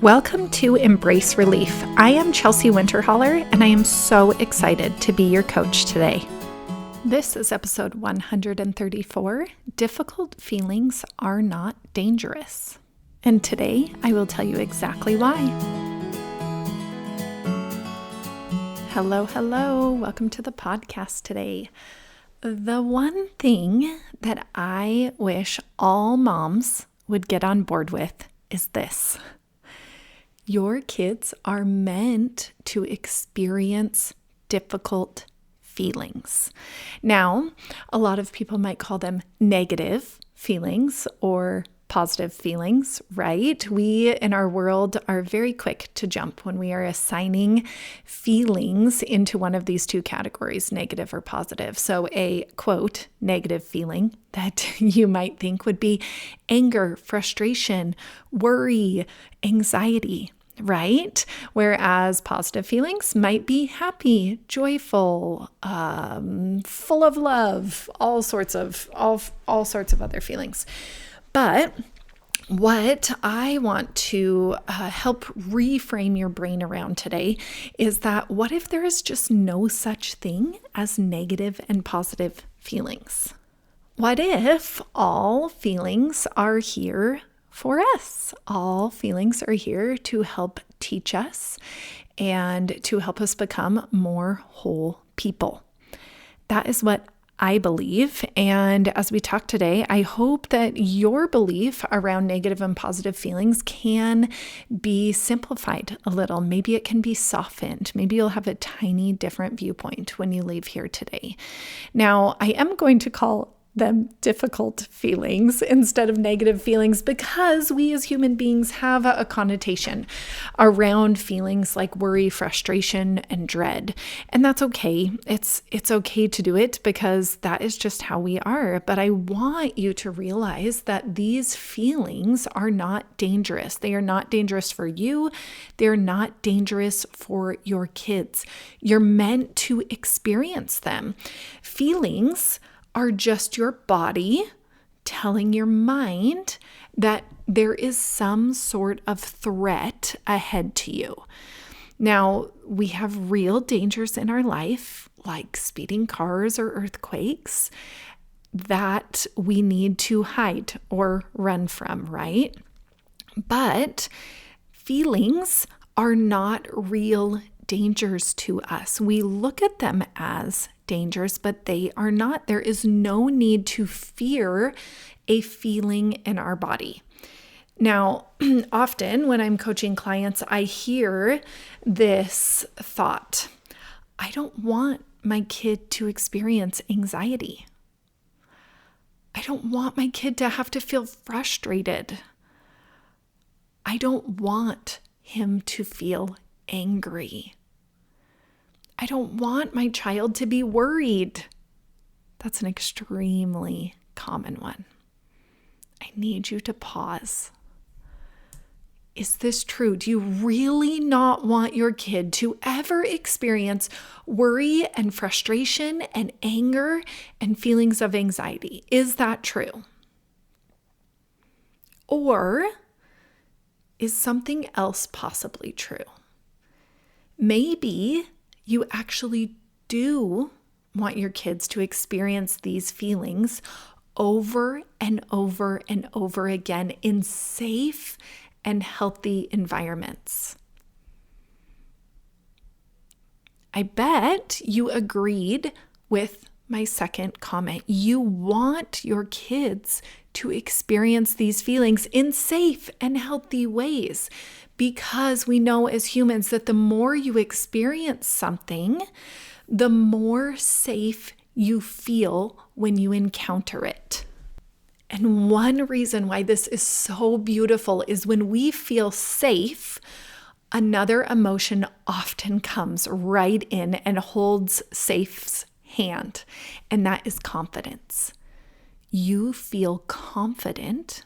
Welcome to Embrace Relief. I am Chelsea Winterholler, and I am so excited to be your coach today. This is episode 134, Difficult Feelings Are Not Dangerous. And today I will tell you exactly why. Hello. Welcome to the podcast today. The one thing that I wish all moms would get on board with is this. Your kids are meant to experience difficult feelings. Now, a lot of people might call them negative feelings or positive feelings, right? We in our world are very quick to jump when we are assigning feelings into one of these two categories, negative or positive. So a quote, negative feeling that you might think would be anger, frustration, worry, anxiety, right? Whereas positive feelings might be happy, joyful, full of love, all sorts of other feelings. But what I want to help reframe your brain around today is that what if there is just no such thing as negative and positive feelings? What if all feelings are here for us? All feelings are here to help teach us and to help us become more whole people. That is what I believe. And as we talk today, I hope that your belief around negative and positive feelings can be simplified a little. Maybe it can be softened. Maybe you'll have a tiny different viewpoint when you leave here today. Now, I am going to call them difficult feelings instead of negative feelings because we as human beings have a connotation around feelings like worry, frustration, and dread. And that's okay. It's okay to do it because that is just how we are. But I want you to realize that these feelings are not dangerous. They are not dangerous for you. They're not dangerous for your kids. You're meant to experience them. Feelings are just your body telling your mind that there is some sort of threat ahead to you. Now, we have real dangers in our life, like speeding cars or earthquakes, that we need to hide or run from, right? But feelings are not real dangers to us. We look at them as dangers, but they are not. There is no need to fear a feeling in our body. Now, often when I'm coaching clients, I hear this thought: I don't want my kid to experience anxiety. I don't want my kid to have to feel frustrated. I don't want him to feel angry. I don't want my child to be worried. That's an extremely common one. I need you to pause. Is this true? Do you really not want your kid to ever experience worry and frustration and anger and feelings of anxiety? Is that true? Or is something else possibly true? Maybe you actually do want your kids to experience these feelings over and over and over again in safe and healthy environments. I bet you agreed with my second comment. You want your kids to experience these feelings in safe and healthy ways, because we know as humans that the more you experience something, the more safe you feel when you encounter it. And one reason why this is so beautiful is when we feel safe, another emotion often comes right in and holds safe's hand, and that is confidence. You feel confident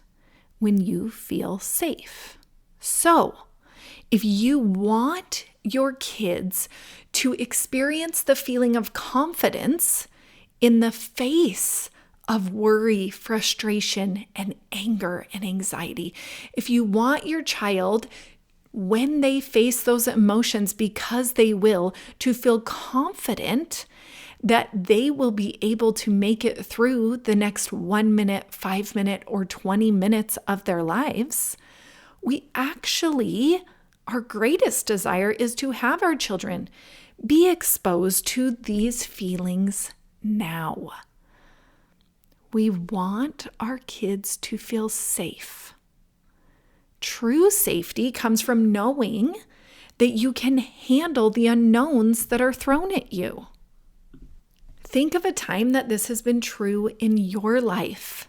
when you feel safe. So, if you want your kids to experience the feeling of confidence in the face of worry, frustration, and anger and anxiety, if you want your child when they face those emotions, because they will, to feel confident that they will be able to make it through the next 1 minute, 5 minute, or 20 minutes of their lives. Our greatest desire is to have our children be exposed to these feelings now. We want our kids to feel safe. True safety comes from knowing that you can handle the unknowns that are thrown at you. Think of a time that this has been true in your life.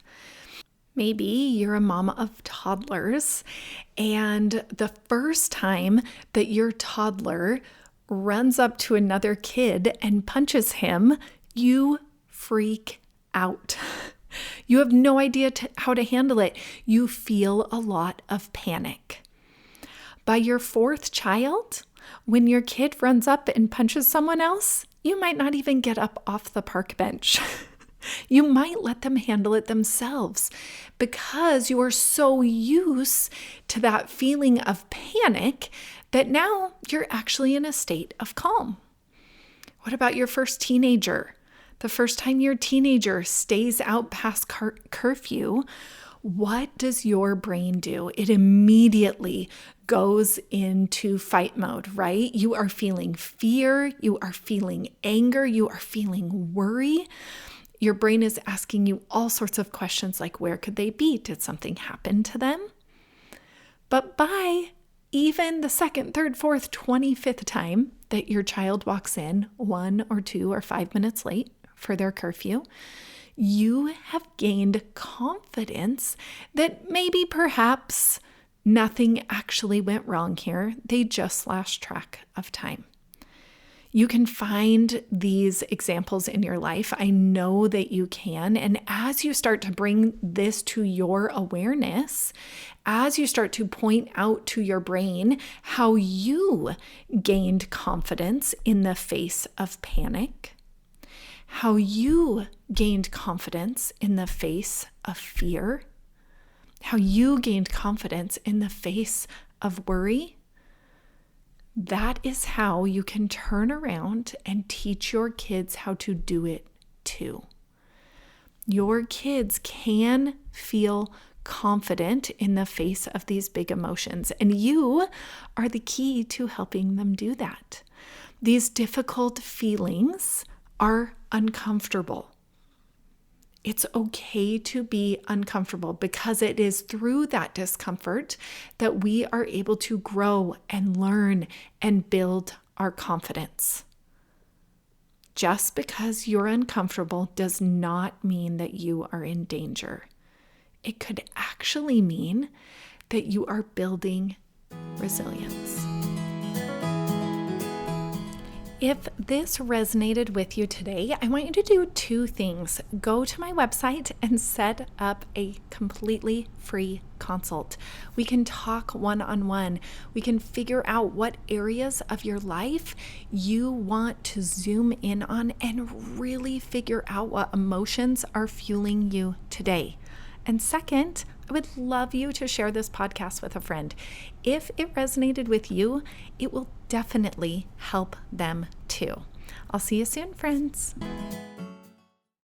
Maybe you're a mama of toddlers, and the first time that your toddler runs up to another kid and punches him, you freak out. You have no idea how to handle it. You feel a lot of panic. By your fourth child, when your kid runs up and punches someone else, you might not even get up off the park bench. You might let them handle it themselves because you are so used to that feeling of panic that now you're actually in a state of calm. What about your first teenager? The first time your teenager stays out past curfew, what does your brain do? It immediately goes into fight mode, right? You are feeling fear, you are feeling anger, you are feeling worry. Your brain is asking you all sorts of questions like, where could they be? Did something happen to them? But by even the second, third, fourth, 25th time that your child walks in 1 or 2 or 5 minutes late for their curfew, you have gained confidence that maybe perhaps nothing actually went wrong here. They just lost track of time. You can find these examples in your life. I know that you can. And as you start to bring this to your awareness, as you start to point out to your brain how you gained confidence in the face of panic, how you gained confidence in the face of fear, how you gained confidence in the face of worry, that is how you can turn around and teach your kids how to do it too. Your kids can feel confident in the face of these big emotions, and you are the key to helping them do that. These difficult feelings are uncomfortable. It's okay to be uncomfortable because it is through that discomfort that we are able to grow and learn and build our confidence. Just because you're uncomfortable does not mean that you are in danger. It could actually mean that you are building resilience. If this resonated with you today, I want you to do 2 things. Go to my website and set up a completely free consult. We can talk one-on-one. We can figure out what areas of your life you want to zoom in on and really figure out what emotions are fueling you today. And second, I would love you to share this podcast with a friend. If it resonated with you, it will definitely help them too. I'll see you soon, friends.